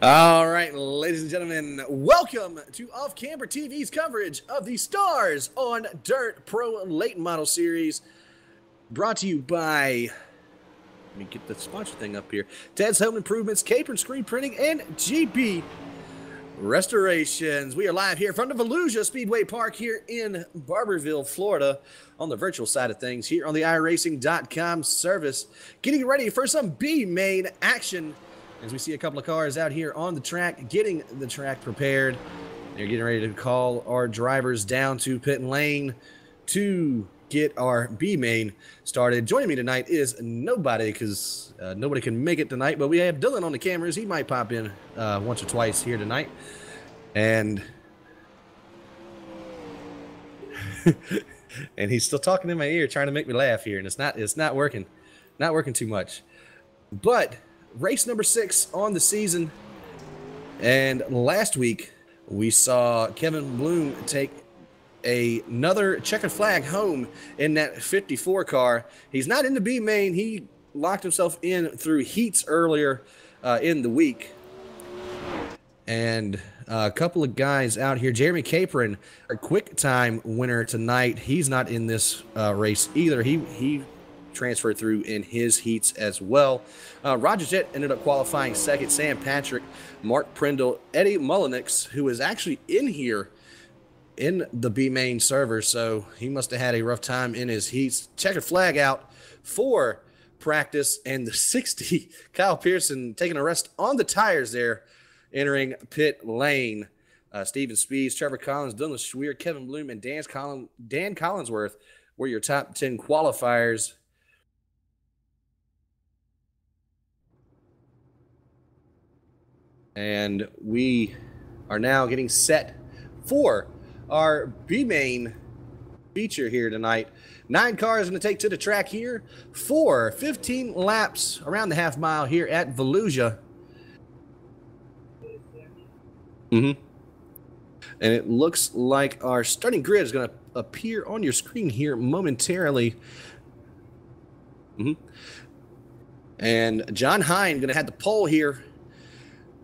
All right, ladies and gentlemen, welcome to Off Camber TV's coverage of the Stars on Dirt Pro Late Model Series, brought to you by, let me get the sponsor thing up here, Ted's Home Improvements, Capron Screen Printing, and GP Restorations. We are live here from the Volusia Speedway Park here in Barberville, Florida, on the virtual side of things here on the iRacing.com service, getting ready for some B-Main action as we see a couple of cars out here on the track, getting the track prepared. They're getting ready to call our drivers down to pit lane to get our B-Main started. Joining me tonight is nobody, because nobody can make it tonight, but we have Dylan on the cameras. He might pop in once or twice here tonight. And and he's still talking in my ear, trying to make me laugh here, and it's not working too much. But race number 6 on the season, and last week we saw Kevin Bloom take another checkered flag home in that 54 car. He's not in the B-Main. He locked himself in through heats earlier in the week. And a couple of guys out here. Jeremy Capron, a quick time winner tonight. He's not in this race either. He transferred through in his heats as well. Roger Jett ended up qualifying second. Sam Patrick, Mark Prindle, Eddie Mullenix, who is actually in here in the B-Main server, so he must have had a rough time in his heats. Checkered flag out for practice, and the 60, Kyle Pearson taking a rest on the tires there, entering pit lane. Steven Speeds, Trevor Collins, Dylan Schweer, Kevin Bloom, and Dan Collinsworth were your top 10 qualifiers. And we are now getting set for our B-Main feature here tonight. 9 cars going to take to the track here for 15 laps around the half mile here at Volusia. And it looks like our starting grid is going to appear on your screen here momentarily. And John Hine going to have the pole here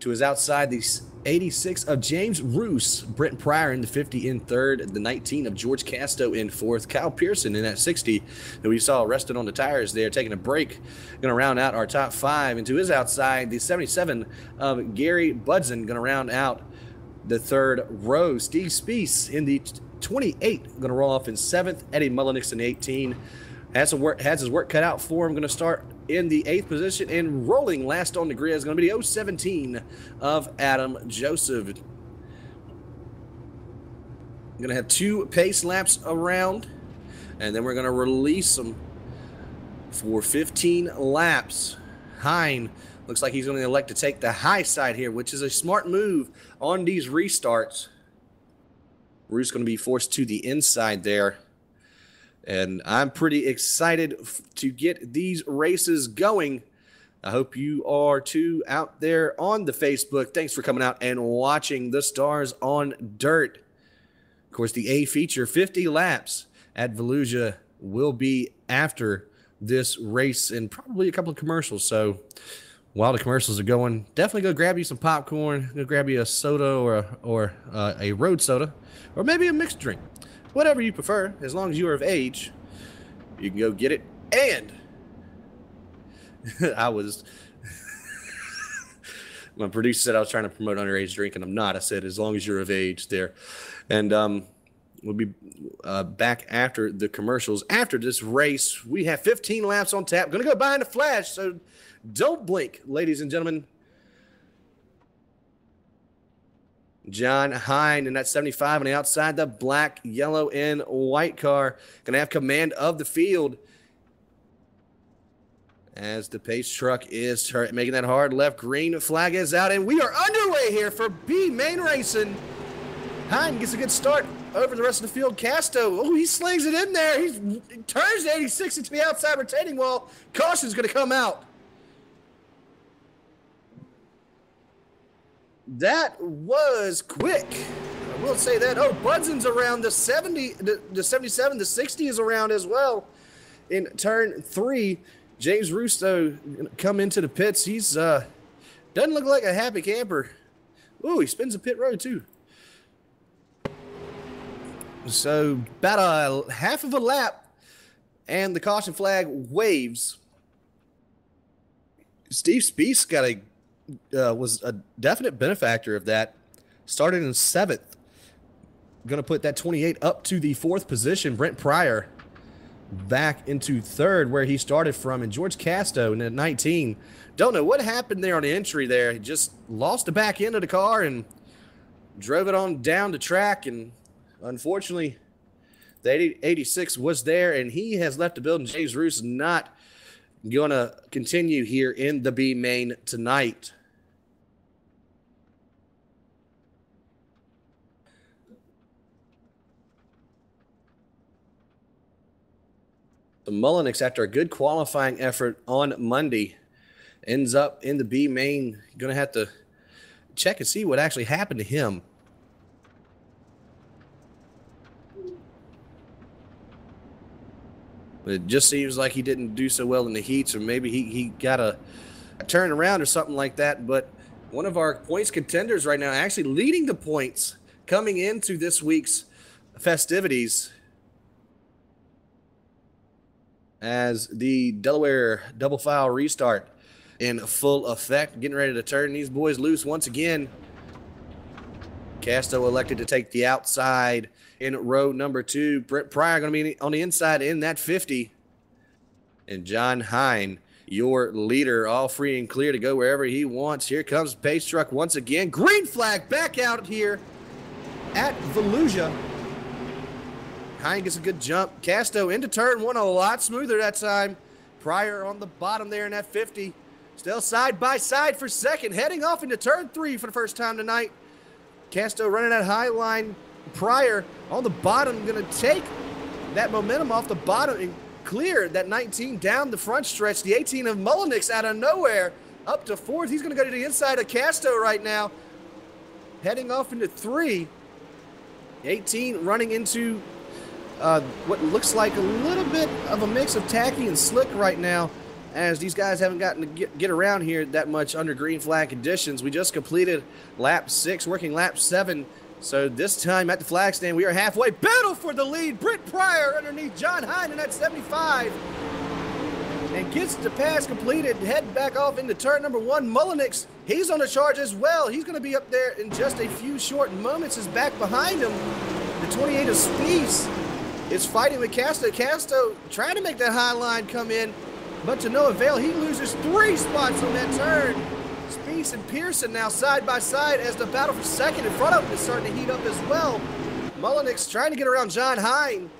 to his outside, the 86 of James Roos, Brent Pryor in the 50 in third, the 19 of George Casto in fourth, Kyle Pearson in that 60 that we saw rested on the tires there, taking a break, going to round out our top 5. And to his outside, the 77 of Gary Budson, going to round out the third row. Steve Speece in the 28, going to roll off in 7th. Eddie Mullenix in the 18. Has his work cut out for him. Going to start in the 8th position, and rolling last on the grid is going to be the 017 of Adam Joseph. Going to have 2 pace laps around, and then we're going to release them for 15 laps. Hine looks like he's going to elect to take the high side here, which is a smart move on these restarts. Roos going to be forced to the inside there. And I'm pretty excited to get these races going. I hope you are too out there on the Facebook. Thanks for coming out and watching the Stars on Dirt. Of course, the A feature, 50 laps at Volusia, will be after this race and probably a couple of commercials. So while the commercials are going, definitely go grab you some popcorn, go grab you a soda or a road soda, or maybe a mixed drink. Whatever you prefer, as long as you are of age, you can go get it. And my producer said I was trying to promote underage drinking. I'm not. I said as long as you're of age there. And we'll be back after the commercials. After this race, we have 15 laps on tap. Going to go by in a flash, so don't blink, ladies and gentlemen. John Hine in that 75 on the outside, the black, yellow, and white car. Going to have command of the field as the pace truck is making that hard left. Green flag is out, and we are underway here for B-Main Racing. Hine gets a good start over the rest of the field. Casto, oh, he slings it in there. He turns the 86 into the outside retaining wall. Caution's going to come out. That was quick. I will say that. Oh, Budson's around the 70, the 77, the 60 is around as well in turn 3. James Russo come into the pits. He's Doesn't look like a happy camper. Ooh, he spins a pit road too. So about a half of a lap, and the caution flag waves. Steve Spieth was a definite benefactor of that. Started in 7th. Going to put that 28 up to the 4th position. Brent Pryor back into 3rd where he started from. And George Casto in at 19. Don't know what happened there on the entry there. He just lost the back end of the car and drove it on down the track. And unfortunately, the 86 was there, and he has left the building. James Roos not going to continue here in the B main tonight. The Mullenix, after a good qualifying effort on Monday, ends up in the B main. Going to have to check and see what actually happened to him. But it just seems like he didn't do so well in the heats, or maybe he got a turn around or something like that. But one of our points contenders right now, actually leading the points coming into this week's festivities, as the Delaware double file restart in full effect, getting ready to turn these boys loose once again. Casto elected to take the outside in row number 2. Brent Pryor going to be on the inside in that 50. And John Hine, your leader, all free and clear to go wherever he wants. Here comes Pace Truck once again. Green flag back out here at Volusia. Hine gets a good jump. Casto into turn 1 a lot smoother that time. Pryor on the bottom there in that 50. Still side by side for second. Heading off into turn 3 for the first time tonight. Casto running that high line. Pryor on the bottom, going to take that momentum off the bottom and clear that 19 down the front stretch. The 18 of Mullenix out of nowhere up to 4th. He's going to go to the inside of Casto right now. Heading off into 3. 18 running into what looks like a little bit of a mix of tacky and slick right now, as these guys haven't gotten to get around here that much under green flag conditions. We just completed lap 6, working lap 7. So this time at the flag stand, we are halfway. Battle for the lead. Brent Pryor underneath John Hine in that 75. And gets the pass completed. Head back off into turn number 1. Mullenix, he's on the charge as well. He's going to be up there in just a few short moments. Is back behind him. The 28 of Spieth is fighting with Casto. Casto trying to make that high line come in, but to no avail. He loses 3 spots on that turn. Spieth and Pearson now side by side as the battle for second in front of him is starting to heat up as well. Mullenix trying to get around John Hine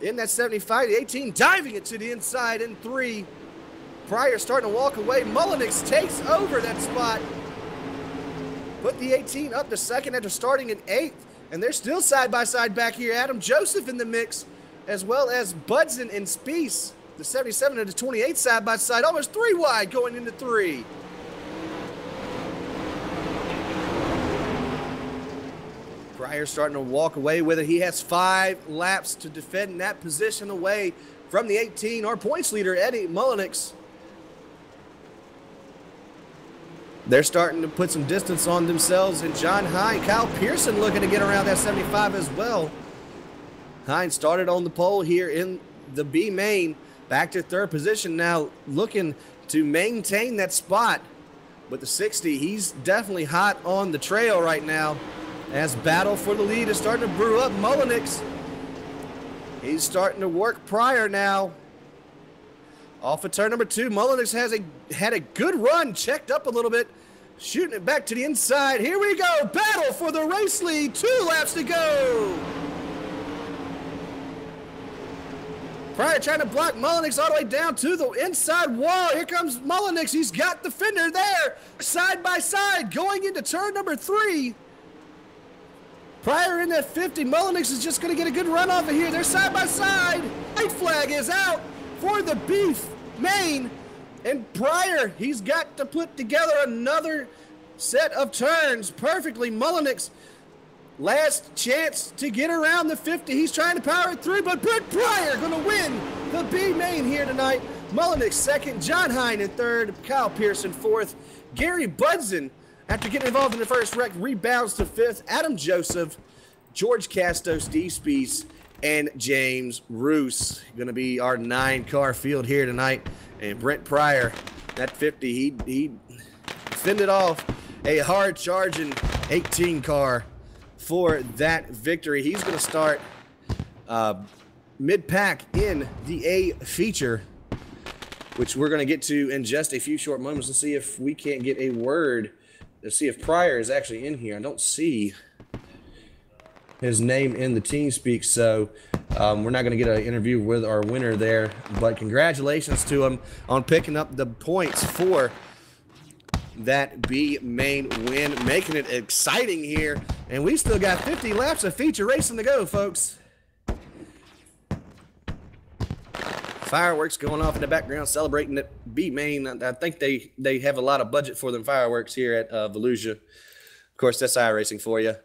in that 75. The 18 diving it to the inside in 3. Pryor starting to walk away. Mullenix takes over that spot. Put the 18 up to second after starting in 8th. And they're still side by side back here. Adam Joseph in the mix, as well as Budson and Spieth. The 77 and the 28 side by side, almost 3 wide going into 3. Pryor starting to walk away with it. He has 5 laps to defend that position away from the 18. Our points leader, Eddie Mullenix. They're starting to put some distance on themselves. And John Hine, Kyle Pearson looking to get around that 75 as well. Hine started on the pole here in the B main. Back to 3rd position now, looking to maintain that spot. With the 60, he's definitely hot on the trail right now, as battle for the lead is starting to brew up. Mullenix, he's starting to work Pryor now. Off of turn number 2, Mullenix had a good run, checked up a little bit, shooting it back to the inside. Here we go, battle for the race lead, 2 laps to go. Pryor trying to block Mullenix all the way down to the inside wall. Here comes Mullenix, he's got the fender there, side by side, going into turn number 3. Pryor in that 50, Mullenix is just gonna get a good run off of here. They're side by side. White flag is out for the Beef main, and Pryor, he's got to put together another set of turns perfectly. Mullenix, last chance to get around the 50. He's trying to power it through, but Brent Pryor going to win the B main here tonight. Mullenix second, John Hine in third, Kyle Pearson fourth, Gary Budson, after getting involved in the first wreck, rebounds to fifth, Adam Joseph, George Castos, Steve Spees, and James Roos. Going to be our 9-car field here tonight. And Brent Pryor, that 50, he fended off a hard-charging 18-car for that victory. He's going to start mid-pack in the A feature, which we're going to get to in just a few short moments. Let's see if we can't get a word. Let's see if Pryor is actually in here. I don't see his name in the TeamSpeak, so we're not going to get an interview with our winner there. But congratulations to him on picking up the points for that B main win, making it exciting here. And we still got 50 laps of feature racing to go, folks. Fireworks going off in the background, celebrating that B main. I think they have a lot of budget for them fireworks here at Volusia. Of course, that's iRacing for you.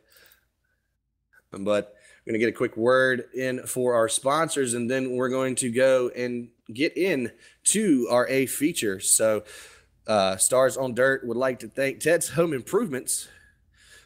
But we're going to get a quick word in for our sponsors, and then we're going to go and get in to our A feature. So Stars on Dirt would like to thank Ted's Home Improvements,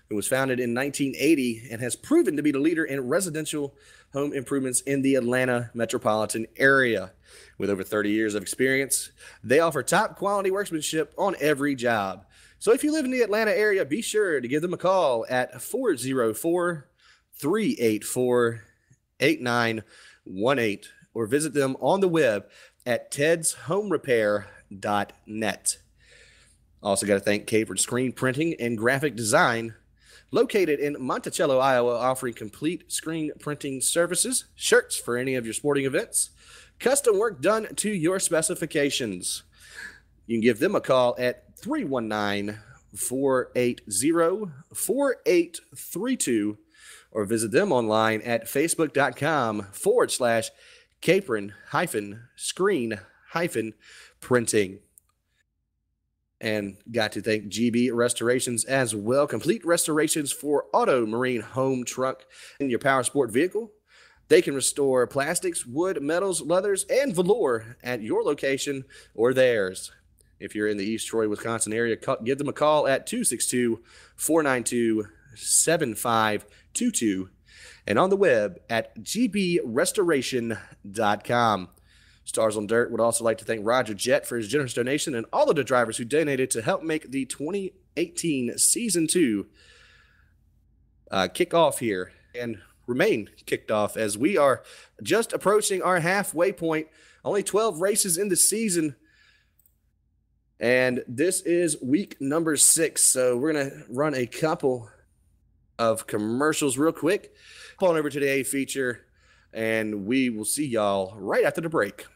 who was founded in 1980 and has proven to be the leader in residential home improvements in the Atlanta metropolitan area. With over 30 years of experience, they offer top quality workmanship on every job. So if you live in the Atlanta area, be sure to give them a call at 404-384-8918 or visit them on the web at tedshomerepair.net. Also got to thank Capron Screen Printing and Graphic Design, located in Monticello, Iowa, offering complete screen printing services, shirts for any of your sporting events, custom work done to your specifications. You can give them a call at 319-480-4832 or visit them online at facebook.com/Capron-screen-printing. And got to thank GB Restorations as well. Complete restorations for auto, marine, home, truck, and your power sport vehicle. They can restore plastics, wood, metals, leathers, and velour at your location or theirs. If you're in the East Troy, Wisconsin area, give them a call at 262-492-7522 and on the web at gbrestoration.com. Stars on Dirt would also like to thank Roger Jett for his generous donation and all of the drivers who donated to help make the 2018 Season 2 kick off here and remain kicked off as we are just approaching our halfway point. Only 12 races in the season, and this is week number 6. So we're going to run a couple of commercials real quick. Come on over to the A feature, and we will see y'all right after the break.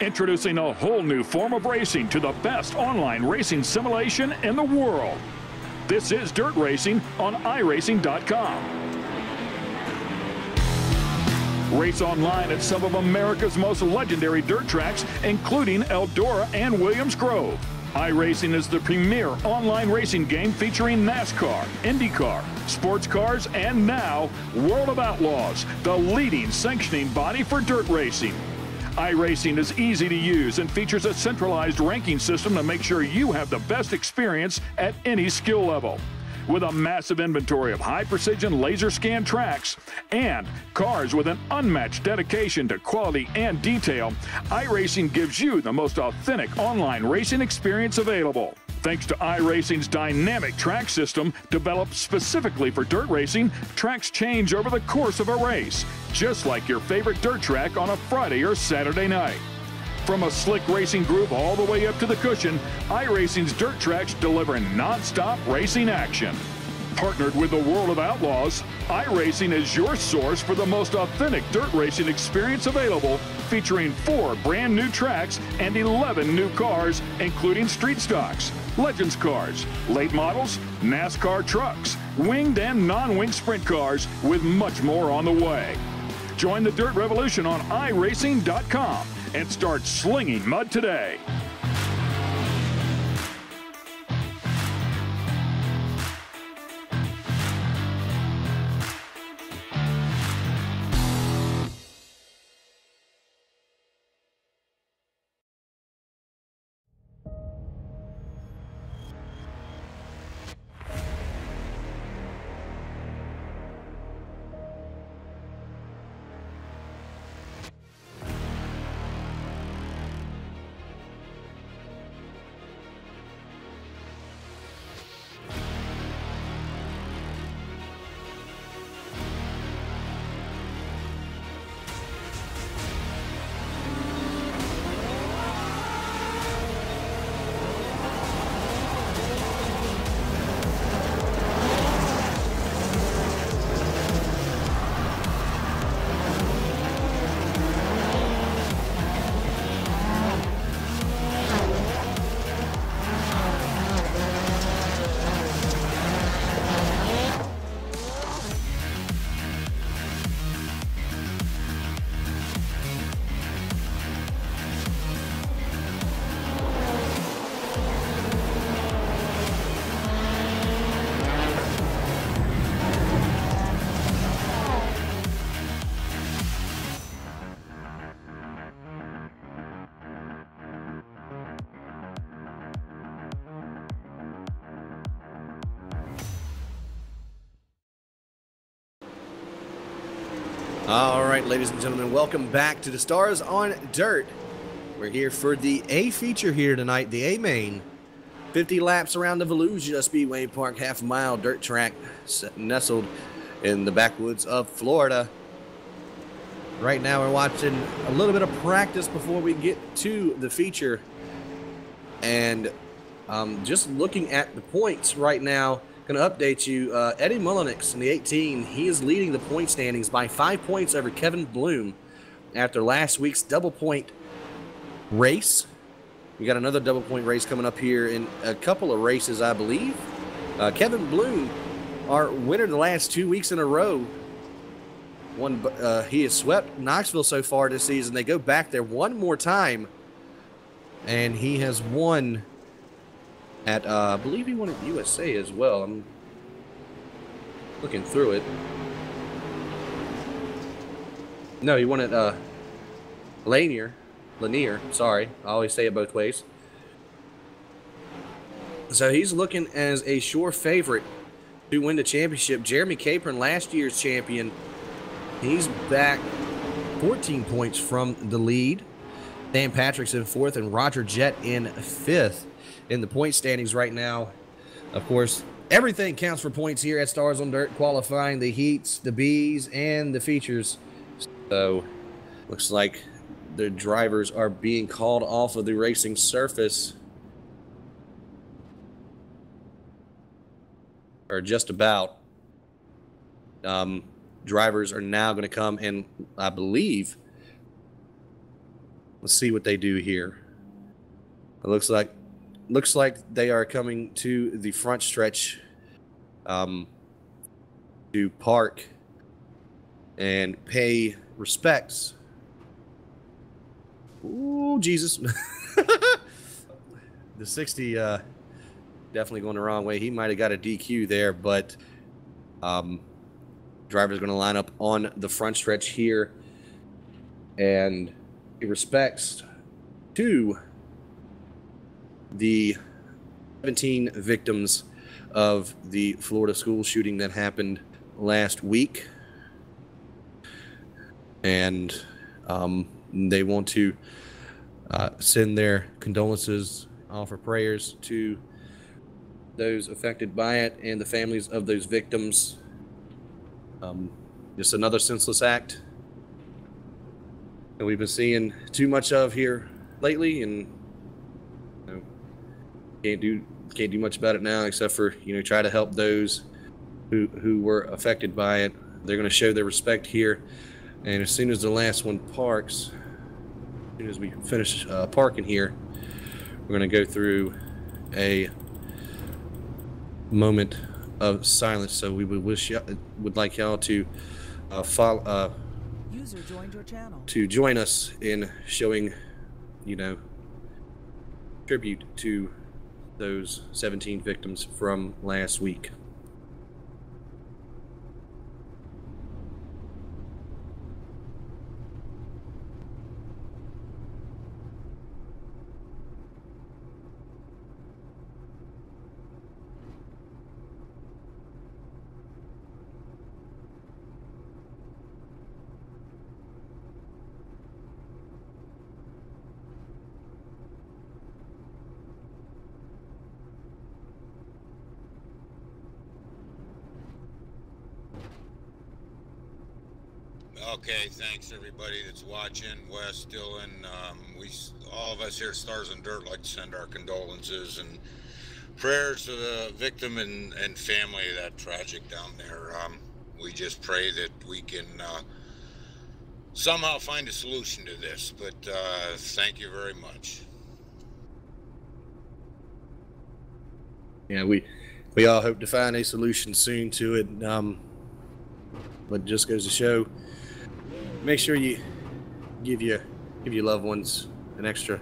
Introducing a whole new form of racing to the best online racing simulation in the world. This is Dirt Racing on iRacing.com. Race online at some of America's most legendary dirt tracks, including Eldora and Williams Grove. iRacing is the premier online racing game featuring NASCAR, IndyCar, sports cars, and now World of Outlaws, the leading sanctioning body for dirt racing. iRacing is easy to use and features a centralized ranking system to make sure you have the best experience at any skill level. With a massive inventory of high-precision laser scan tracks and cars with an unmatched dedication to quality and detail, iRacing gives you the most authentic online racing experience available. Thanks to iRacing's dynamic track system, developed specifically for dirt racing, tracks change over the course of a race, just like your favorite dirt track on a Friday or Saturday night. From a slick racing groove all the way up to the cushion, iRacing's dirt tracks deliver non-stop racing action. Partnered with the World of Outlaws, iRacing is your source for the most authentic dirt racing experience available, featuring 4 brand new tracks and 11 new cars, including street stocks, Legends cars, late models, NASCAR trucks, winged and non-winged sprint cars, with much more on the way. Join the Dirt Revolution on iRacing.com and start slinging mud today. All right, ladies and gentlemen, welcome back to the Stars on Dirt We're here for the A feature here tonight, the A main. 50 laps around the Volusia Speedway Park half-mile dirt track nestled in the backwoods of Florida. Right now we're watching a little bit of practice before we get to the feature. And just looking at the points right now, going to update you. Eddie Mullenix in the 18, he is leading the point standings by 5 points over Kevin Bloom after last week's double point race. We got another double point race coming up here in a couple of races, I believe. Kevin Bloom, our winner the last 2 weeks in a row. He has swept Knoxville so far this season. They go back there one more time, and he has won at, I believe he won at USA as well. I'm looking through it. No, he won at Lanier, sorry. I always say it both ways. So he's looking as a sure favorite to win the championship. Jeremy Capron, last year's champion, he's back 14 points from the lead. Dan Patrick's in 4th and Roger Jett in 5th in the point standings right now. Of course, everything counts for points here at Stars on Dirt, qualifying the heats, the Bs, and the features. So looks like the drivers are being called off of the racing surface, or just about. Drivers are now going to come and, I believe, let's see what they do here. It looks like they are coming to the front stretch to park and pay respects. Ooh, Jesus. The 60 definitely going the wrong way. He might have got a DQ there, but driver's going to line up on the front stretch here and pay respects to the 17 victims of the Florida school shooting that happened last week. And they want to send their condolences, offer prayers to those affected by it and the families of those victims. Just another senseless act that we've been seeing too much of here lately, and can't do much about it now except for try to help those who were affected by it. They're going to show their respect here. And as soon as the last one parks, as soon as we finish parking here, we're going to go through a moment of silence. So we would like y'all to follow, User joined your channel. to join us in showing, tribute to those 17 victims from last week. Okay, thanks everybody that's watching. Wes, Dylan, all of us here at Stars on Dirt like to send our condolences and prayers to the victim and family of that tragic down there. We just pray that we can somehow find a solution to this, but thank you very much. Yeah, we all hope to find a solution soon to it. But just goes to show, make sure you give your loved ones an extra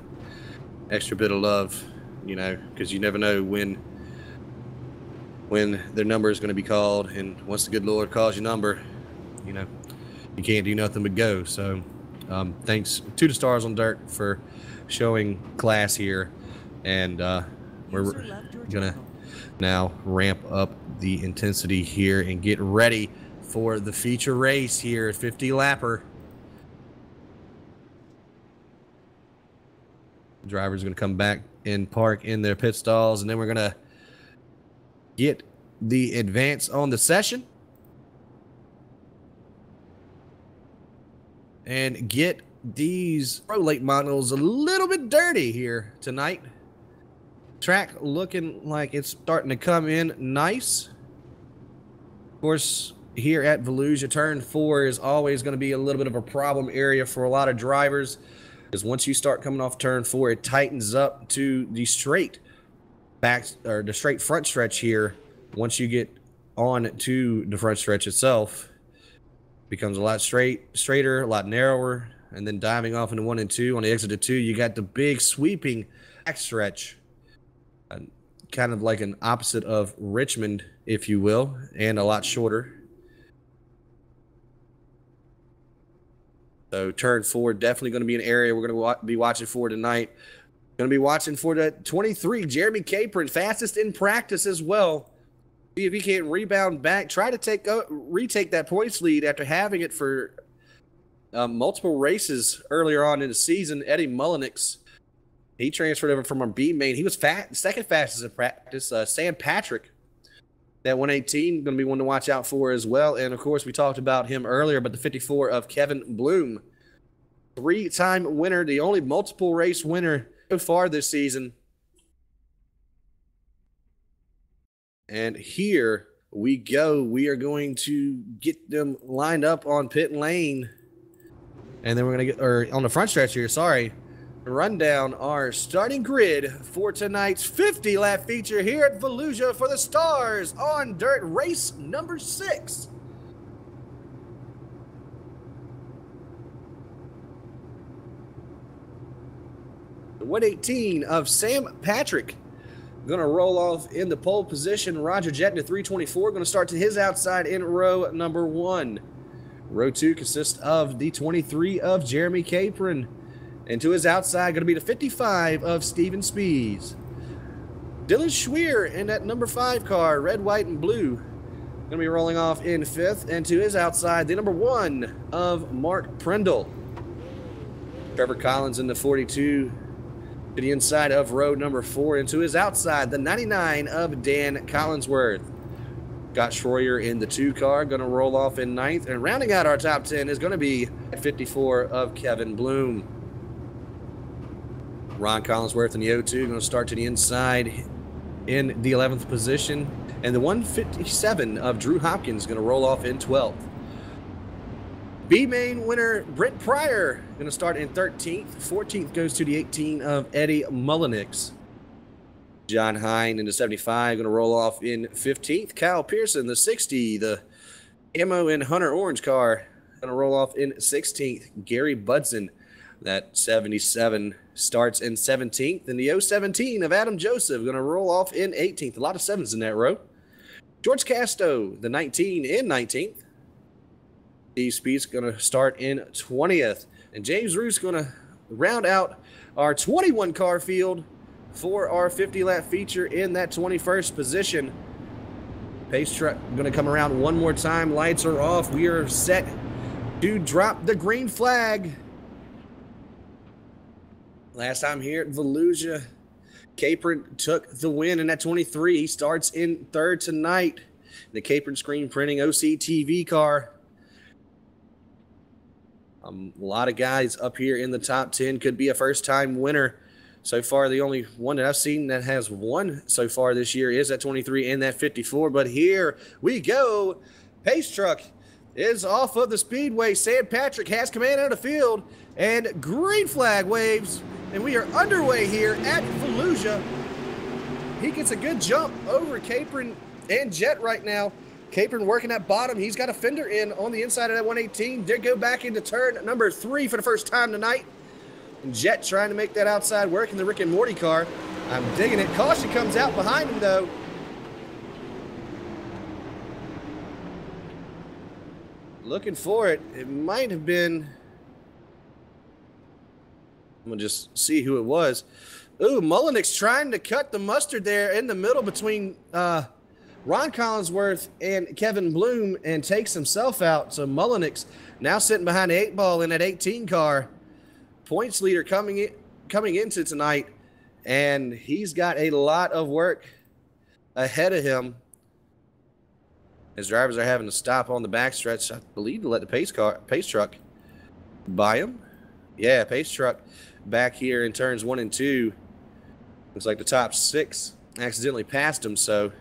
bit of love, because you never know when their number is going to be called, and once the good Lord calls your number, you can't do nothing but go. So thanks to the Stars on Dirt for showing class here, and we're gonna now ramp up the intensity here and get ready for the feature race here at 50 Lapper. Drivers are going to come back and park in their pit stalls, and then we're going to get the advance on the session and get these Pro Late models a little bit dirty here tonight. Track looking like it's starting to come in nice. Of course, here at Volusia, turn 4 is always going to be a little bit of a problem area for a lot of drivers, because once you start coming off turn 4, it tightens up to the straight back or the straight front stretch here. Once you get on to the front stretch itself, it becomes a lot straighter, a lot narrower, and then diving off into 1 and 2. On the exit to 2, you got the big sweeping back stretch, kind of like an opposite of Richmond, if you will, and a lot shorter. So turn 4, definitely going to be an area we're going to be watching for tonight. Going to be watching for the 23, Jeremy Capron, fastest in practice as well. See if he can rebound back, try to retake that points lead after having it for multiple races earlier on in the season. Eddie Mullenix, he transferred over from our B main. He was second fastest in practice. Sam Patrick, that 118, going to be one to watch out for as well. And, of course, we talked about him earlier, but the 54 of Kevin Bloom, 3-time winner, the only multiple race winner so far this season. And here we go. We are going to get them lined up on pit lane. And then we're going to get, or on the front stretch here, sorry, run down our starting grid for tonight's 50-lap feature here at Volusia for the Stars on Dirt race number 6. The 118 of Sam Patrick going to roll off in the pole position. Roger Jett to 324, going to start to his outside in row number 1. Row 2 consists of the 23 of Jeremy Capron. And to his outside, going to be the 55 of Steven Spees. Dylan Schweer in that number 5 car, red, white, and blue. Going to be rolling off in 5th. And to his outside, the number 1 of Mark Prindle. Trevor Collins in the 42 to the inside of row number 4. And to his outside, the 99 of Dan Collinsworth. Scott Schroyer in the 2 car, going to roll off in 9th. And rounding out our top 10 is going to be 54 of Kevin Bloom. Ron Collinsworth in the 02 going to start to the inside in the 11th position. And the 157 of Drew Hopkins going to roll off in 12th. B-main winner Brent Pryor going to start in 13th. 14th goes to the 18 of Eddie Mullenix. John Hine in the 75 going to roll off in 15th. Kyle Pearson, the 60, the Ammo and Hunter Orange car, going to roll off in 16th. Gary Budson, that 77, starts in 17th. And the 017 of Adam Joseph going to roll off in 18th. A lot of 7s in that row. George Casto, the 19, in 19th. Steve Speed's going to start in 20th. And James Roos going to round out our 21 car field for our 50-lap feature in that 21st position. Pace truck going to come around one more time. Lights are off. We are set to drop the green flag. Last time here at Volusia, Capron took the win in that 23. He starts in 3rd tonight. The Capron screen printing OCTV car. A lot of guys up here in the top 10 could be a first-time winner. So far, the only one that I've seen that has won so far this year is that 23 and that 54. But here we go. Pace truck is off of the speedway. Sam Patrick has command of the field, and green flag waves. And we are underway here at Volusia. He gets a good jump over Capron and Jett right now. Capron working at bottom. He's got a fender in on the inside of that 118. They go back into turn number 3 for the first time tonight. And Jett trying to make that outside work in the Rick and Morty car. I'm digging it. Caution comes out behind him, though. Looking for it. It might have been... I'm going to just see who it was. Ooh, Mullenix trying to cut the mustard there in the middle between Ron Collinsworth and Kevin Bloom and takes himself out. So Mullenix now sitting behind the 8 ball in that 18 car. Points leader coming coming into tonight, and he's got a lot of work ahead of him. His drivers are having to stop on the backstretch, I believe, to let the pace truck by him. Yeah, pace truck back here in turns 1 and 2. Looks like the top 6 accidentally passed him, so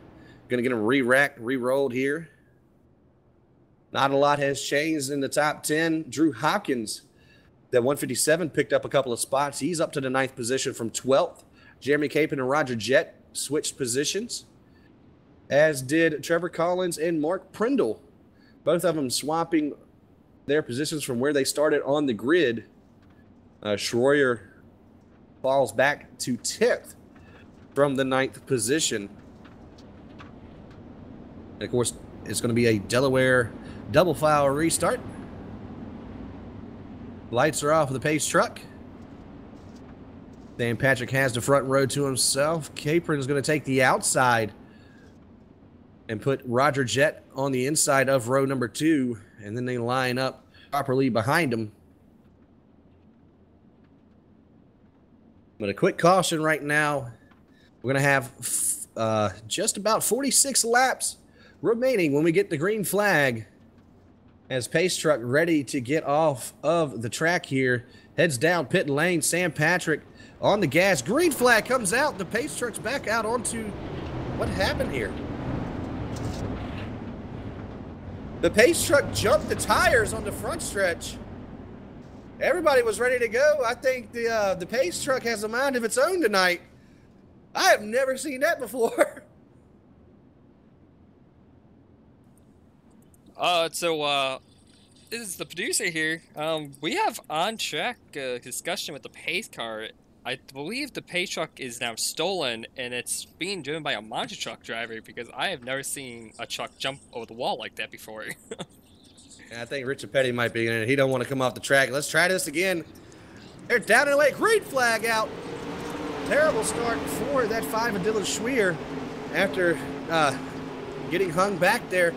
going to get him re-rolled here. Not a lot has changed in the top 10. Drew Hopkins, that 157, picked up a couple of spots. He's up to the 9th position from 12th. Jeremy Capon and Roger Jett switched positions, as did Trevor Collins and Mark Prindle. Both of them swapping their positions from where they started on the grid. Schroyer falls back to 10th from the 9th position. And of course, it's going to be a Delaware double file restart. Lights are off of the pace truck. Dan Patrick has the front row to himself. Capron is going to take the outside and put Roger Jett on the inside of row number 2, and then they line up properly behind him. But a quick caution right now. We're going to have just about 46 laps remaining when we get the green flag, as pace truck ready to get off of the track here. Heads down pit lane. Sam Patrick on the gas. Green flag comes out. The pace truck's back out onto... What happened here? The pace truck jumped the tires on the front stretch. Everybody was ready to go. I think the pace truck has a mind of its own tonight. I have never seen that before. This is the producer here. We have on-track discussion with the pace car. I believe the pace truck is now stolen, and it's being driven by a monster truck driver, because I have never seen a truck jump over the wall like that before. I think Richard Petty might be in it. He don't want to come off the track. Let's try this again. They're down and away. Green flag out. Terrible start for that 5 of Dylan Schwier after getting hung back there.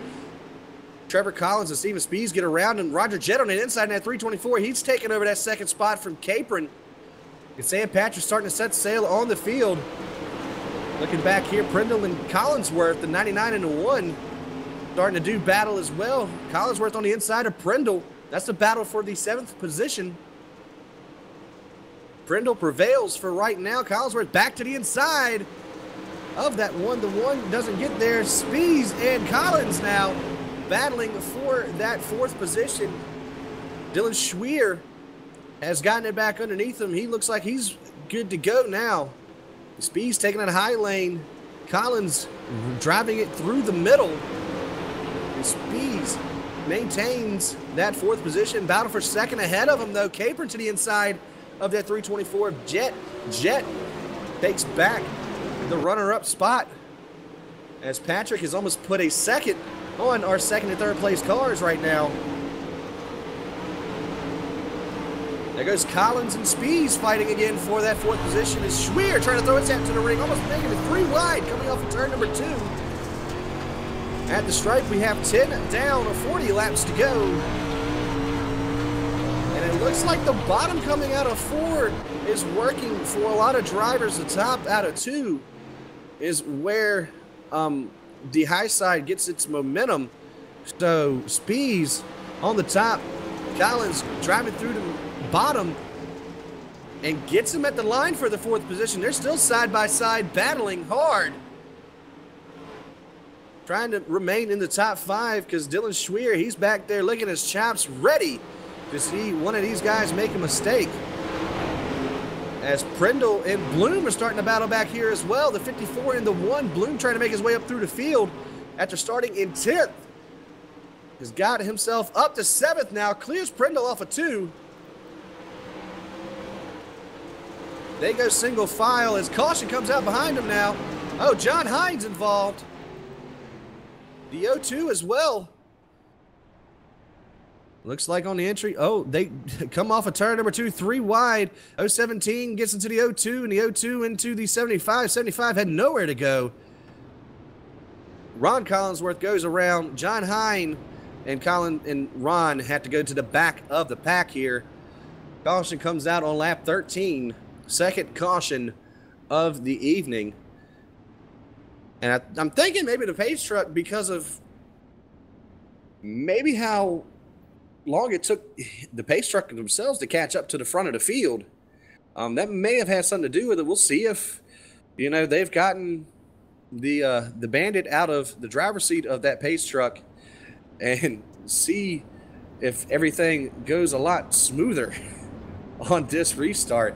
Trevor Collins and Steven Spees get around, and Roger Jett on the inside in that 324. He's taking over that second spot from Capron. And Sam Patrick starting to set sail on the field. Looking back here, Prindle and Collinsworth, the 99 and the 1, starting to do battle as well. Collinsworth on the inside of Prindle. That's the battle for the 7th position. Prindle prevails for right now. Collinsworth back to the inside of that 1. The 1 doesn't get there. Spees and Collins now battling for that 4th position. Dylan Schwier has gotten it back underneath him. He looks like he's good to go now. Spees taking it high lane. Collins driving it through the middle. And Spees maintains that 4th position. Battle for 2nd ahead of him, though. Capron to the inside of that 324. Jett takes back the runner-up spot, as Patrick has almost put a 2nd on our 2nd and 3rd place cars right now. There goes Collins and Spees fighting again for that 4th position, as Schwier trying to throw it out to the ring, almost making it 3 wide coming off of turn number 2. At the stripe, we have 10 down, 40 laps to go. And it looks like the bottom coming out of Ford is working for a lot of drivers. The top out of 2 is where the high side gets its momentum. So Spees on the top, Collins driving through the bottom and gets him at the line for the 4th position. They're still side by side battling hard, trying to remain in the top 5, because Dylan Schwier, he's back there licking his chops, ready to see one of these guys make a mistake. As Prindle and Bloom are starting to battle back here as well. The 54 and the 1. Bloom trying to make his way up through the field after starting in 10th. Has got himself up to 7th now. Clears Prindle off of 2. They go single file as caution comes out behind him now. Oh, John Hines involved. The 02 as well. Looks like on the entry, oh, they come off of turn number 2, 3 wide. 017 gets into the 02, and the 02 into the 75. 75 had nowhere to go. Ron Collinsworth goes around. John Hine and Colin and Ron had to go to the back of the pack here. Caution comes out on lap 13 second caution of the evening. And I'm thinking maybe the pace truck, because of maybe how long it took the pace truck themselves to catch up to the front of the field, that may have had something to do with it. We'll see if, you know, they've gotten the bandit out of the driver's seat of that pace truck and see if everything goes a lot smoother on this restart.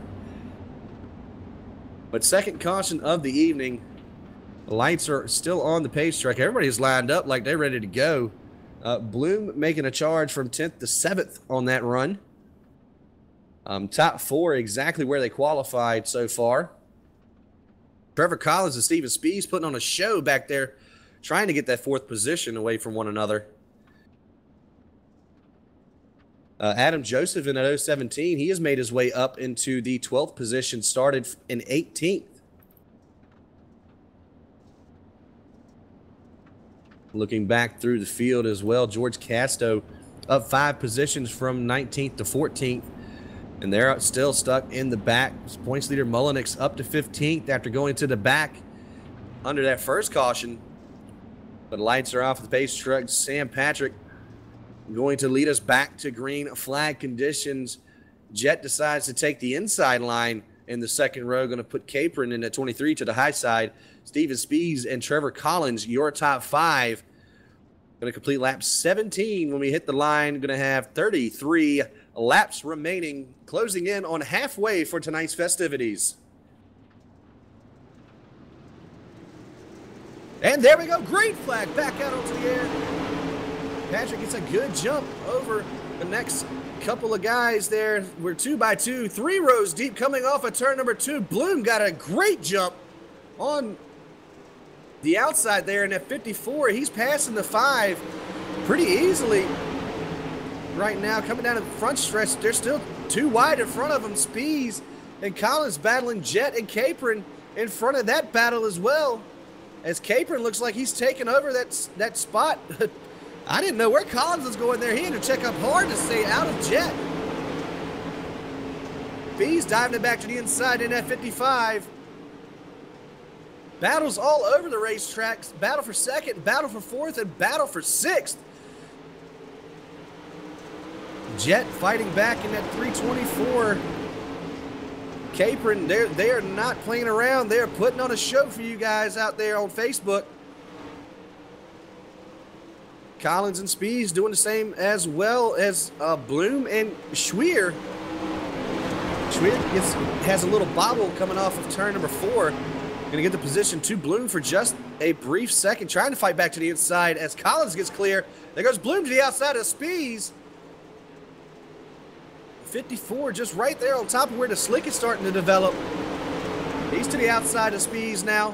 But second caution of the evening. The lights are still on the pace truck. Everybody's lined up like they're ready to go. Bloom making a charge from 10th to 7th on that run. Top 4 exactly where they qualified so far. Trevor Collins and Steven Spees putting on a show back there, trying to get that 4th position away from one another. Adam Joseph in that 017, he has made his way up into the 12th position, started in 18th. Looking back through the field as well, George Casto up 5 positions from 19th to 14th. And they're still stuck in the back. Points leader Mullenix up to 15th after going to the back under that first caution. But lights are off the pace truck. Sam Patrick going to lead us back to green flag conditions. Jet decides to take the inside line in the second row. Going to put Capron in at 23 to the high side. Steven Spees and Trevor Collins, your top 5. Going to complete lap 17 when we hit the line. Going to have 33 laps remaining, closing in on halfway for tonight's festivities. And there we go. Green flag back out onto the air. Patrick gets a good jump over the next couple of guys there. We're 2 by 2, 3 rows deep coming off of turn number 2. Bloom got a great jump on the outside there in that 54. He's passing the 5 pretty easily right now. Coming down the front stretch, they're still too wide in front of him. Spees and Collins battling Jet and Capron in front of that battle as well, as Capron looks like he's taking over that spot. I didn't know where Collins was going there. He had to check up hard to stay out of Jet. Spees diving it back to the inside in that 55. Battles all over the racetracks. Battle for second, battle for 4th, and battle for 6th. Jet fighting back in that 324. Capron, they are not playing around. They are putting on a show for you guys out there on Facebook. Collins and Spees doing the same, as well as Bloom and Schwier. Schwier has a little bobble coming off of turn number 4. Going to get the position to Bloom for just a brief second, trying to fight back to the inside as Collins gets clear. There goes Bloom to the outside of Spees. 54 just right there on top of where the slick is starting to develop. He's to the outside of Spees now.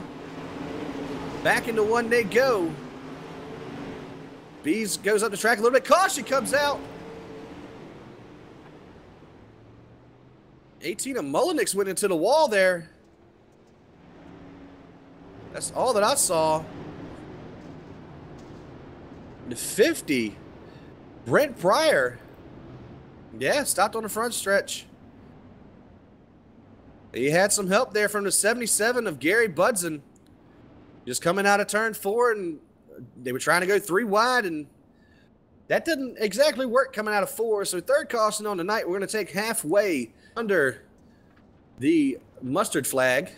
Back into one they go. Spees goes up the track a little bit. Caution comes out. 18 of Mullenix went into the wall there. That's all that I saw. The 50, Brent Pryor. Yeah, stopped on the front stretch. He had some help there from the 77 of Gary Budson. Just coming out of turn 4, and they were trying to go 3 wide, and that didn't exactly work coming out of 4. So third caution on the night. We're going to take halfway under the mustard flag.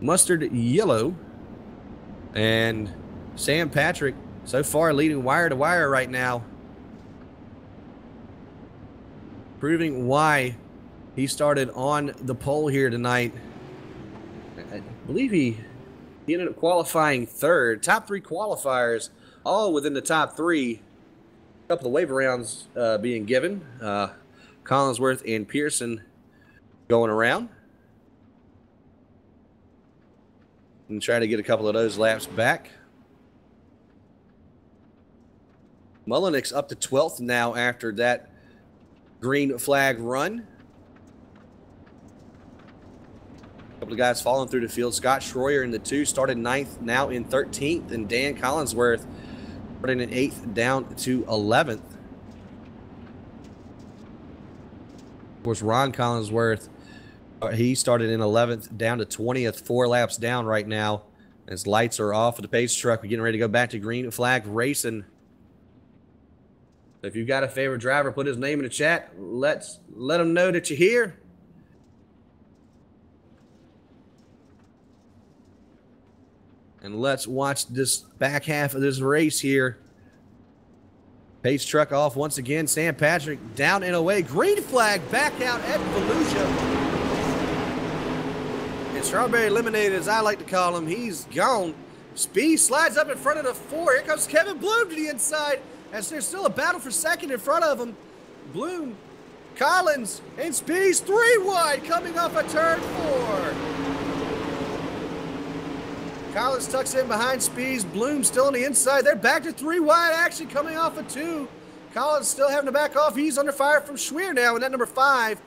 Mustard yellow. And Sam Patrick so far leading wire to wire right now, proving why he started on the pole here tonight. I believe he ended up qualifying 3rd. Top 3 qualifiers, all within the top 3. A couple of waiver rounds being given. Collinsworth and Pearson going around. And try to get a couple of those laps back. Mullenix up to 12th now after that green flag run. A couple of guys falling through the field. Scott Schroyer in the 2 started 9th, now in 13th. And Dan Collinsworth starting in 8th down to 11th. Of course, Ron Collinsworth, he started in 11th, down to 20th, 4 laps down right now. As lights are off of the pace truck, we're getting ready to go back to green flag racing. If you've got a favorite driver, put his name in the chat. Let him know that you're here. And let's watch this back half of this race here. Pace truck off once again. Sam Patrick down and away. Green flag back out at Volusia. And Strawberry Lemonade, as I like to call him, he's gone. Speed slides up in front of the 4. Here comes Kevin Bloom to the inside as there's still a battle for second in front of him. Bloom, Collins, and Speed's 3 wide coming off a turn 4. Collins tucks in behind Speeds. Bloom still on the inside. They're back to 3 wide action coming off of 2. Collins still having to back off. He's under fire from Schweer now in that number 5.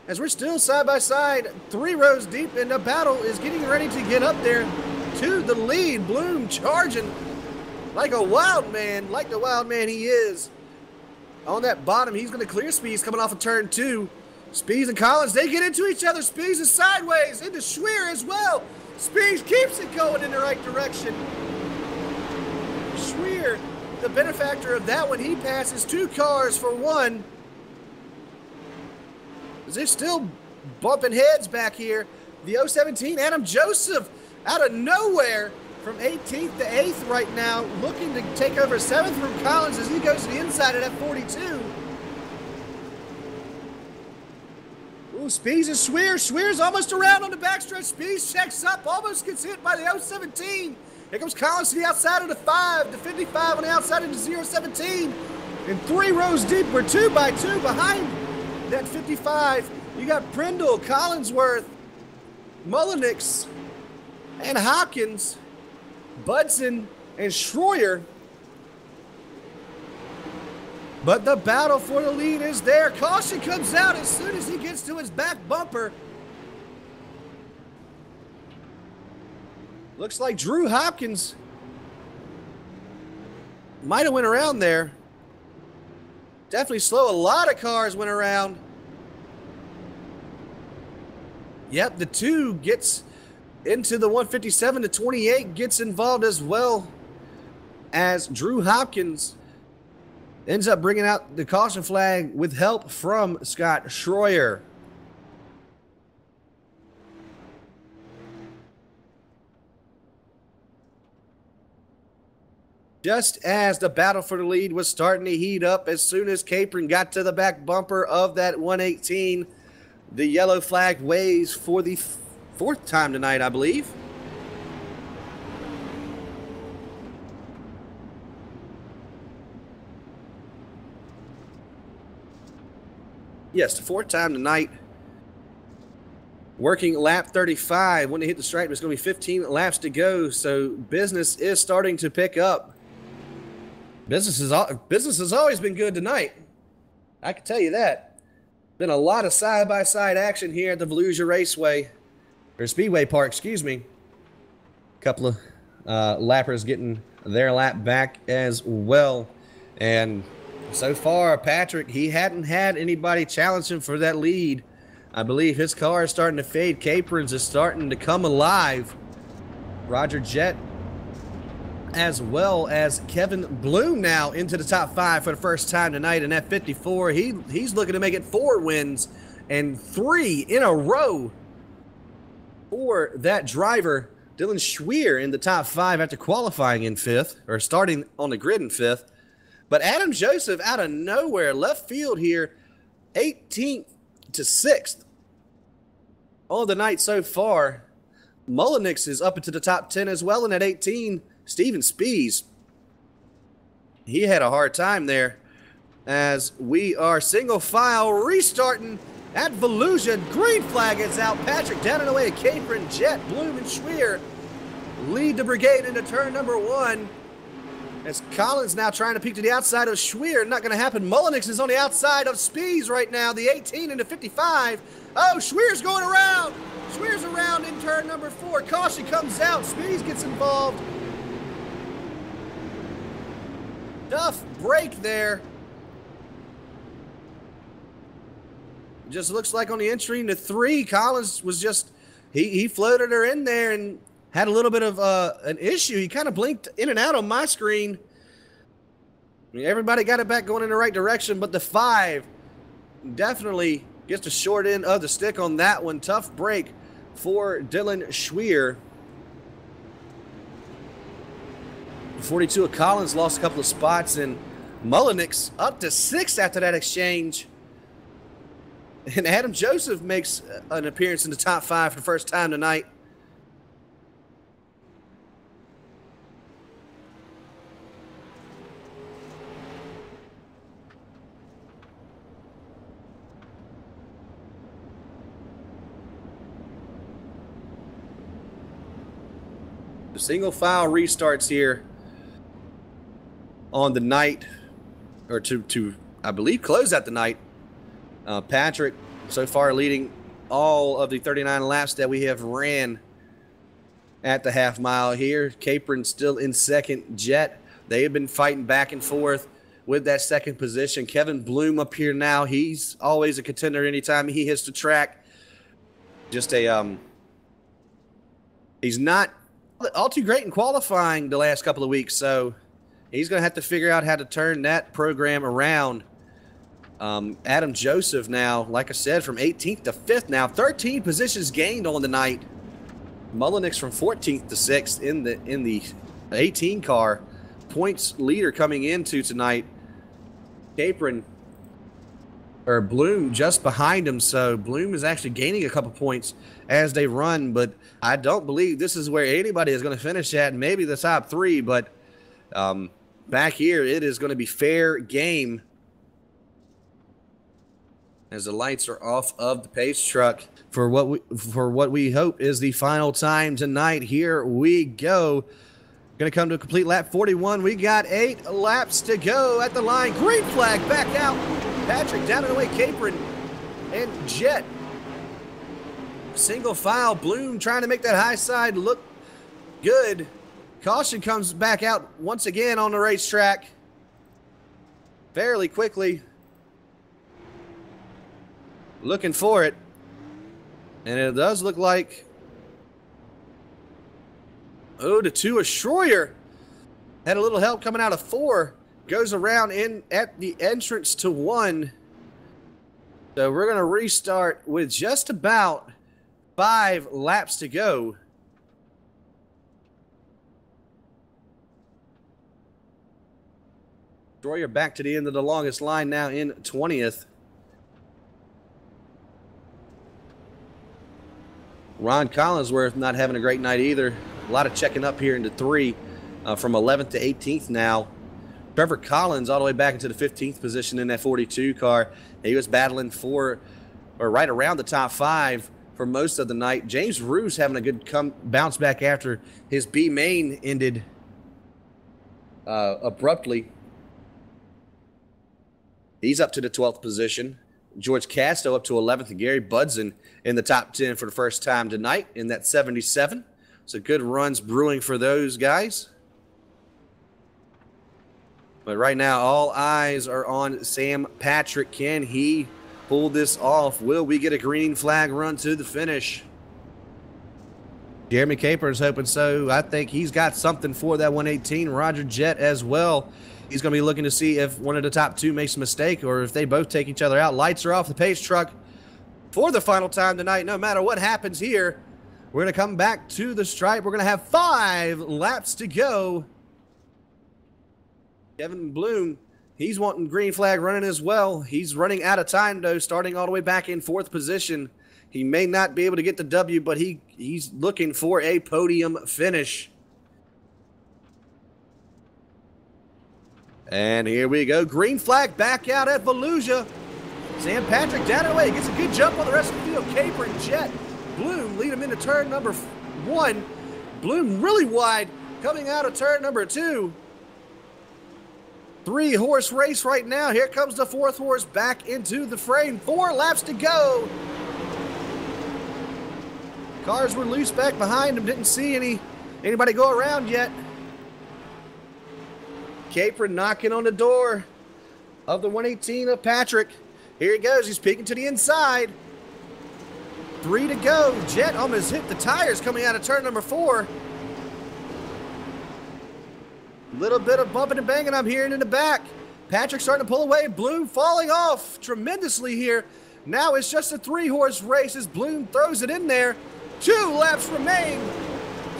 As we're still side by side, 3 rows deep, and the battle is getting ready to get up there to the lead. Bloom charging like a wild man, like the wild man he is. On that bottom, he's going to clear Speeds coming off of turn 2. Speeds and Collins, they get into each other. Speeds is sideways into Schweer as well. Speeds keeps it going in the right direction. Schweer, the benefactor of that one, he passes 2 cars for 1. They're still bumping heads back here. The 017, Adam Joseph, out of nowhere from 18th to 8th right now, looking to take over 7th from Collins as he goes to the inside of that 42. Ooh, Speeds and Schweer. Schweer's almost around on the backstretch. Speeds checks up, almost gets hit by the 017. Here comes Collins to the outside of the 5, the 55 on the outside of the 017. And 3 rows deep, we're 2 by 2 behind that 55. You got Prindle, Collinsworth, Mullenix, and Hopkins, Budson, and Schroyer. But the battle for the lead is there. Caution comes out as soon as he gets to his back bumper. Looks like Drew Hopkins might have went around there. Definitely slow. A lot of cars went around. Yep, the 2 gets into the 157. The 28 gets involved as well, as Drew Hopkins ends up bringing out the caution flag with help from Scott Schroyer. Just as the battle for the lead was starting to heat up, as soon as Capron got to the back bumper of that 118, the yellow flag waves for the 4th time tonight, I believe. Yes, the 4th time tonight. Working lap 35. When they hit the stripe, it's going to be 15 laps to go, so business is starting to pick up. Business has always been good tonight. I can tell you that. Been a lot of side-by-side action here at the Volusia Raceway, or Speedway Park, excuse me. A couple of lappers getting their lap back as well. And so far, Patrick, he hadn't had anybody challenge him for that lead. I believe his car is starting to fade. Capron's is starting to come alive. Roger Jett, as well as Kevin Bloom, now into the top 5 for the first time tonight in that 54. He's looking to make it 4 wins and 3 in a row for that driver. Dylan Schweer in the top 5 after qualifying in 5th, or starting on the grid in 5th. But Adam Joseph out of nowhere, left field here, 18th to 6th on the night so far. Mullenix is up into the top 10 as well in at 18. Steven Spees, he had a hard time there as we are single file restarting at Volusia. Green flag is out. Patrick down and away. Capron, Jett, Bloom, and Schweer lead the brigade into turn number 1. As Collins now trying to peek to the outside of Schweer. Not going to happen. Mullenix is on the outside of Spees right now. The 18 and the 55. Oh, Schweer's going around. Schweer's around in turn number 4. Caution comes out. Spees gets involved. Tough break there. just looks like on the entry into 3, Collins was just, he floated her in there and had a little bit of an issue. He kind of blinked in and out on my screen. I mean, everybody got it back going in the right direction, but the 5 definitely gets the short end of the stick on that one. Tough break for Dylan Schwier. 42 of Collins lost a couple of spots, and Mullenix up to 6 after that exchange. And Adam Joseph makes an appearance in the top 5 for the first time tonight. The single file restarts here on the night, or to I believe close out the night. Patrick so far leading all of the 39 laps that we have ran at the half mile here. Capron still in second. Jet, they have been fighting back and forth with that second position. Kevin Bloom up here now. He's always a contender anytime he hits the track. Just a he's not all too great in qualifying the last couple of weeks, so he's going to have to figure out how to turn that program around. Adam Joseph now, like I said, from 18th to 5th now. 13 positions gained on the night. Mullenix from 14th to 6th in the 18 car. Points leader coming into tonight. Capron, or Bloom just behind him, so Bloom is actually gaining a couple points as they run, but I don't believe this is where anybody is going to finish at. Maybe the top 3, but back here it is going to be fair game as the lights are off of the pace truck for what we hope is the final time tonight. Here we go. Going to come to a complete lap 41. We got 8 laps to go at the line. Green flag back out. Patrick down and away. Capron and Jet. Single file. Bloom trying to make that high side look good. Caution comes back out once again on the racetrack fairly quickly. Looking for it. And it does look like, oh, the 2 of Schroyer had a little help coming out of 4. Goes around in at the entrance to 1. So we're going to restart with just about 5 laps to go. Schroyer back to the end of the longest line now in 20th. Ron Collinsworth not having a great night either. A lot of checking up here into 3 from 11th to 18th now. Trevor Collins all the way back into the 15th position in that 42 car. He was battling for, or right around the top 5 for most of the night. James Roos having a good bounce back after his B main ended abruptly. He's up to the 12th position. George Casto up to 11th, and Gary Budson in the top 10 for the first time tonight in that 77. So good runs brewing for those guys. But right now, all eyes are on Sam Patrick. Can he pull this off? Will we get a green flag run to the finish? Jeremy Capron's hoping so. I think he's got something for that 118. Roger Jett as well. He's going to be looking to see if one of the top 2 makes a mistake or if they both take each other out. Lights are off the pace truck for the final time tonight. No matter what happens here, we're going to come back to the stripe. We're going to have 5 laps to go. Kevin Bloom, he's wanting green flag running as well. He's running out of time, though, starting all the way back in 4th position. He may not be able to get the W, but he's looking for a podium finish. And here we go. Green flag back out at Volusia. Sam Patrick down and away. Gets a good jump on the rest of the field. Capron, Jet, Bloom lead him into turn number 1. Bloom really wide coming out of turn number 2. 3-horse race right now. Here comes the 4th horse back into the frame. 4 laps to go. Cars were loose back behind him. Didn't see anybody go around yet. Capron knocking on the door of the 118 of Patrick. Here he goes. He's peeking to the inside. 3 to go. Jet almost hit the tires coming out of turn number 4. Little bit of bumping and banging I'm hearing in the back. Patrick starting to pull away. Bloom falling off tremendously here. Now it's just a 3-horse race as Bloom throws it in there. 2 laps remain.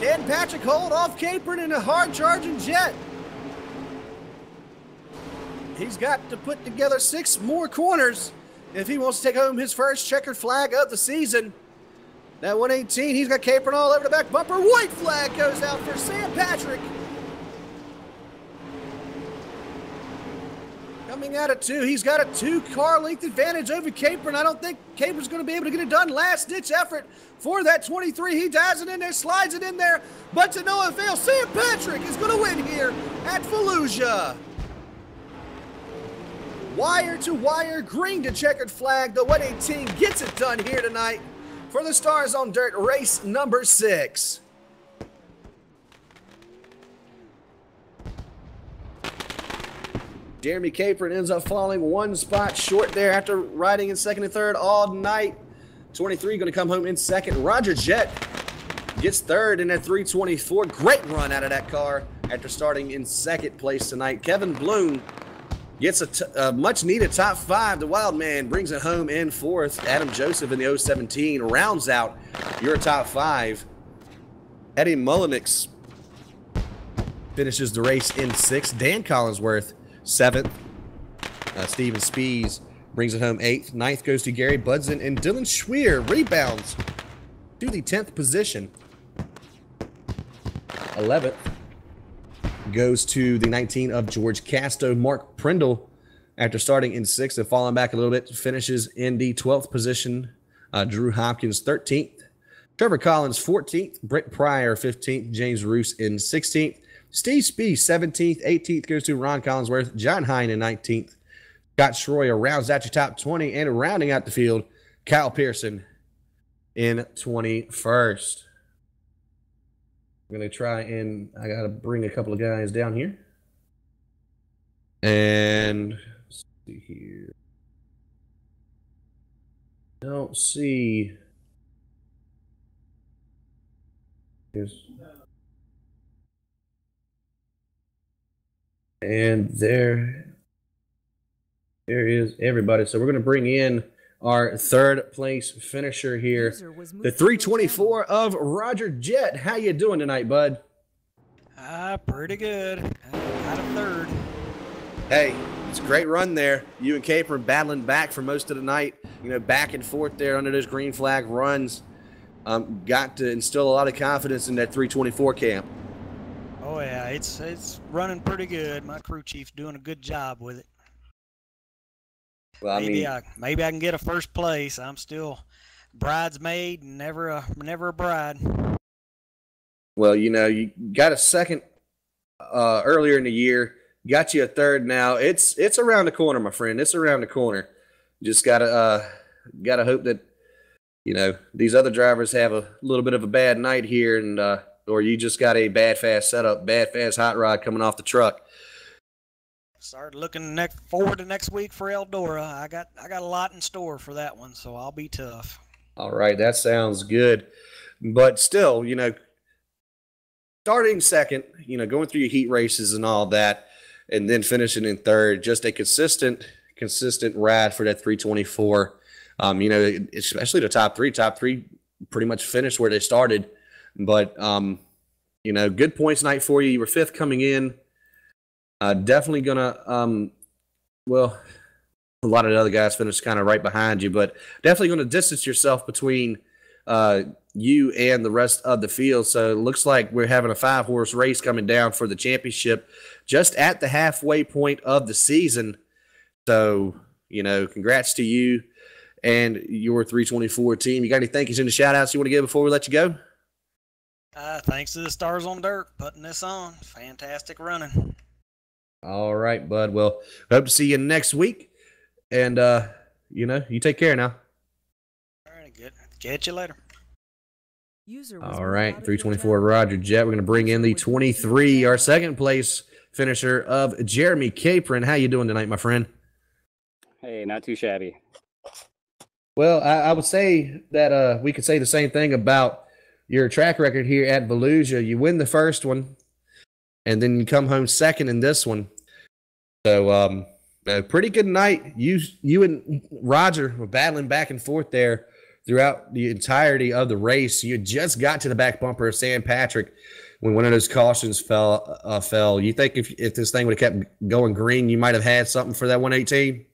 Can Patrick hold off Capron in a hard-charging Jet? He's got to put together 6 more corners if he wants to take home his first checkered flag of the season. That 118, he's got Capron all over the back bumper. White flag goes out for Sam Patrick. Coming out of 2, he's got a 2-car length advantage over Capron. I don't think Capron's going to be able to get it done. Last-ditch effort for that 23. He dives it in there, slides it in there, but to no avail. Sam Patrick is going to win here at Fallujah. Wire to wire, green to checkered flag. The 118 gets it done here tonight for the Stars on Dirt race number 6. Jeremy Capron ends up falling 1 spot short there after riding in 2nd and 3rd all night. 23 going to come home in 2nd. Roger Jet gets 3rd in that 324. Great run out of that car after starting in 2nd place tonight. Kevin Bloom gets a much-needed top 5. The Wild Man brings it home in 4th. Adam Joseph in the 017 rounds out your top 5. Eddie Mullenix finishes the race in 6th. Dan Collinsworth 7th. Steven Spees brings it home 8th. 9th goes to Gary Budson, and Dylan Schweer rebounds to the 10th position. 11th goes to the 19 of George Casto. Mark Prindle, after starting in 6th and falling back a little bit, finishes in the 12th position. Drew Hopkins 13th. Trevor Collins 14th. Brent Pryor 15th. James Roos in 16th. Steve Spees, 17th. 18th goes to Ron Collinsworth. John Hine in 19th. Scott Schroyer rounds out your top 20. And rounding out the field, Kyle Pearson in 21st. I'm going to try and I got to bring a couple of guys down here. And let's see here. Don't see. And there is everybody. So we're going to bring in our 3rd place finisher here, the 324 of Roger Jet. How you doing tonight, bud? Pretty good. Got a 3rd. Hey, it's a great run there. You and Capron battling back for most of the night. You know, back and forth there under those green flag runs. Got to instill a lot of confidence in that 324 camp. Oh yeah, it's running pretty good. My crew chief's doing a good job with it. Well, maybe I can get a 1st place. I'm still bridesmaid and never a bride. Well, you know, you got a 2nd earlier in the year. Got you a 3rd now. It's around the corner, my friend. It's around the corner. Just gotta hope that, you know, these other drivers have a little bit of a bad night here, and or you just got a bad fast setup, bad fast hot rod coming off the truck. Start looking forward to next week for Eldora. I got a lot in store for that one, so I'll be tough. All right, that sounds good. But still, you know, starting 2nd, you know, going through your heat races and all that, and then finishing in 3rd, just a consistent ride for that 324. You know, especially the top 3. Top 3 pretty much finished where they started. But, you know, good points night for you. You were 5th coming in. Definitely going to, well, a lot of the other guys finished kind of right behind you, but definitely going to distance yourself between you and the rest of the field. So it looks like we're having a 5-horse race coming down for the championship just at the halfway point of the season. So, you know, congrats to you and your 324 team. You got any thank yous and shout-outs you want to give before we let you go? Thanks to the Stars on Dirt putting this on. Fantastic running. All right, bud. Well, hope to see you next week. And, you know, you take care now. All right, good. Catch you later. All right, 324 Roger Jet. We're going to bring in the 23, our 2nd place finisher of Jeremy Capron. How you doing tonight, my friend? Hey, not too shabby. Well, I would say that we could say the same thing about your track record here at Volusia. You win the first one, and then you come home second in this one. So, a pretty good night. You and Roger were battling back and forth there throughout the entirety of the race. You just got to the back bumper of Sam Patrick when one of those cautions fell. You think if this thing would have kept going green, you might have had something for that 118?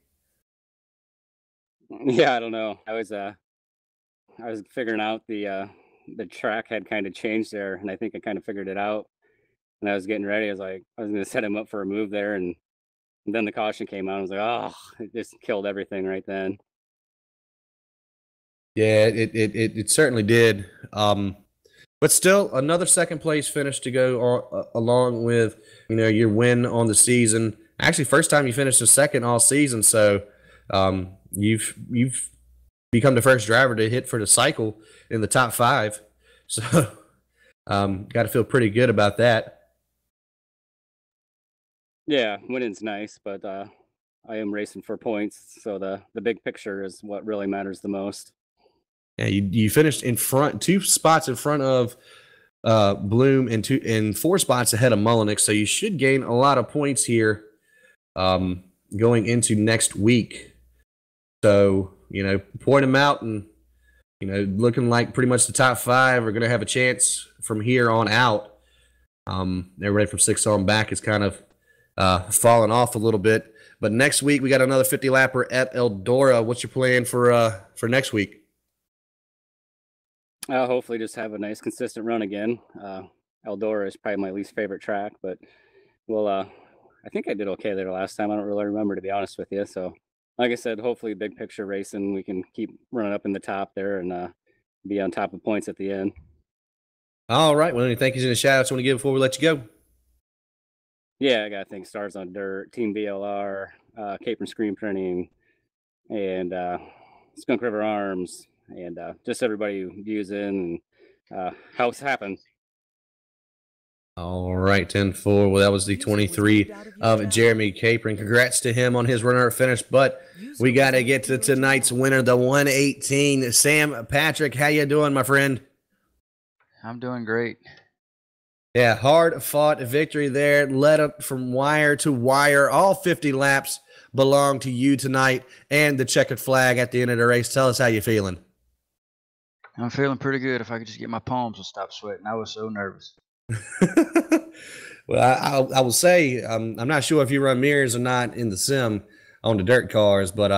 Yeah, I don't know. I was figuring out the track had kind of changed there, and I think I kind of figured it out. And I was getting ready. I was going to set him up for a move there, and then the caution came out. I was like, oh, it just killed everything right then. Yeah, it certainly did. But still, another second place finish to go along with your win on the season. Actually, first time you finished a second all season. So you've become the first driver to hit for the cycle in the top 5. So got to feel pretty good about that. Yeah, winning's nice, but I am racing for points, so the big picture is what really matters the most. Yeah, you finished in front, 2 spots in front of Bloom and 4 spots ahead of Mullenix, so you should gain a lot of points here going into next week. So, point them out and, looking like pretty much the top 5 are going to have a chance from here on out. Everybody from 6 on back is kind of falling off a little bit. But next week, we got another 50-lapper at Eldora. What's your plan for next week? Hopefully just have a nice consistent run again. Eldora is probably my least favorite track, but I think I did okay there last time. I don't really remember, to be honest with you. So like I said, hopefully big picture racing, we can keep running up in the top there and be on top of points at the end. All right. Well, any thank yous and shout outs you want to give before we let you go? Yeah, I got to thank Stars on Dirt, Team VLR, Cape and Screen Printing, and Skunk River Arms, and just everybody who views in and helps happen. All right, 10-4. Well, that was the 23 of Jeremy Capron. Congrats to him on his runner finish, but we got to get to tonight's winner, the 118, Sam Patrick. How you doing, my friend? I'm doing great. Yeah, hard-fought victory there, led up from wire to wire. All 50 laps belong to you tonight, and the checkered flag at the end of the race. Tell us how you're feeling. I'm feeling pretty good. If I could just get my palms to stop sweating. I was so nervous. Well, I will say, I'm not sure if you run mirrors or not in the sim on the dirt cars, but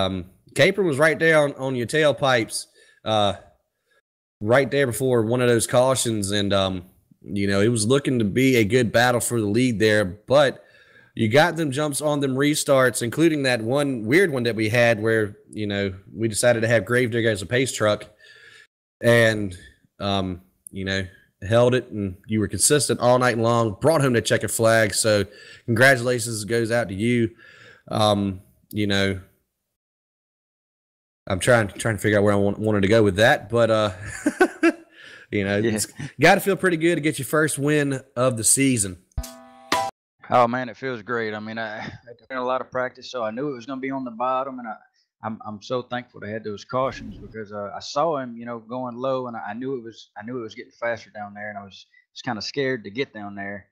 Capron was right there on your tailpipes right there before one of those cautions, and it was looking to be a good battle for the lead there, but you got them jumps on them restarts, including that one weird one that we had where, we decided to have Gravedigger as a pace truck and, held it, and you were consistent all night long, brought home the checkered flag. So congratulations goes out to you. I'm trying to figure out where I wanted to go with that, but it's got to feel pretty good to get your first win of the season. Oh man, it feels great. I mean, I did a lot of practice, so I knew it was going to be on the bottom, and I'm so thankful they had those cautions because I saw him, going low, and I knew it was getting faster down there, and I was kind of scared to get down there.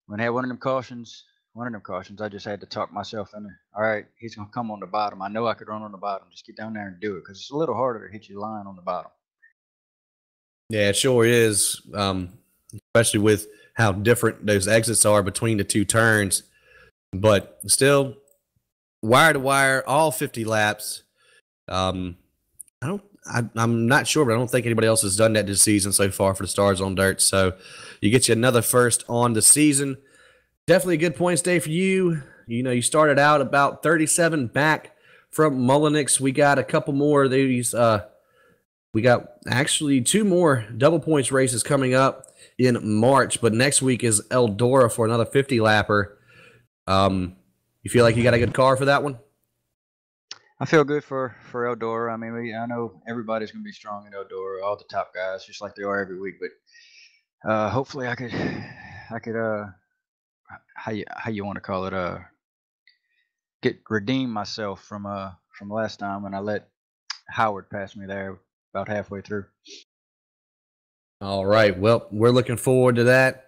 When I had one of them cautions, I just had to talk myself in there. All right, he's going to come on the bottom. I know I could run on the bottom. Just get down there and do it because it's a little harder to hit your line on the bottom. Yeah, it sure is, especially with how different those exits are between the 2 turns. But still, wire to wire, all 50 laps. I'm not sure, but I don't think anybody else has done that this season so far for the Stars on Dirt. So you get you another first on the season. Definitely a good points day for you. You started out about 37 back from Mullenix. We got a couple more of these. We got actually 2 more double points races coming up in March, but next week is Eldora for another 50-lapper. You feel like you got a good car for that one? I feel good for Eldora. I mean, I know everybody's going to be strong in Eldora, all the top guys, just like they are every week. But hopefully, I could, how you want to call it, redeem myself from from last time, and I let Howard pass me there about halfway through. All right. Well, we're looking forward to that.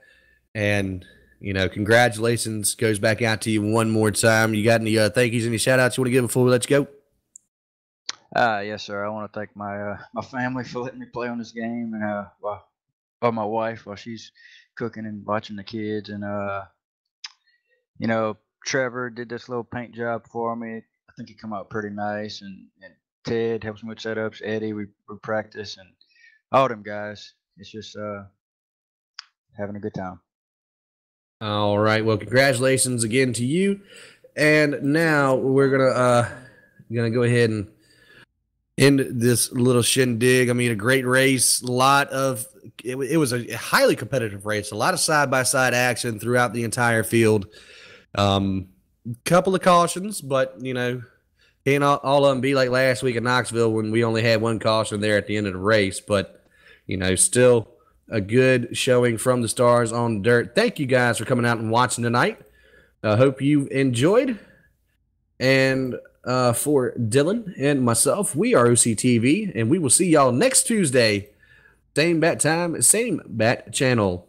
And, congratulations goes back out to you one more time. You got any thank yous, any shout outs you want to give before we let you go? Yes, sir. I want to thank my my family for letting me play on this game, and my wife while she's cooking and watching the kids, and Trevor did this little paint job for me. I think he come out pretty nice, and Ted helps me with setups. Eddie, we practice, and all them guys. It's just having a good time. All right. Well, congratulations again to you. And now we're gonna go ahead and end this little shindig. I mean, a great race. It was a highly competitive race. A lot of side-by-side action throughout the entire field. Couple of cautions, but can't all of them be like last week in Knoxville when we only had one caution there at the end of the race. But still a good showing from the Stars on dirt. Thank you guys for coming out and watching tonight. I hope you enjoyed. And for Dylan and myself, we are OCTV, and we will see y'all next Tuesday. Same bat time, same bat channel.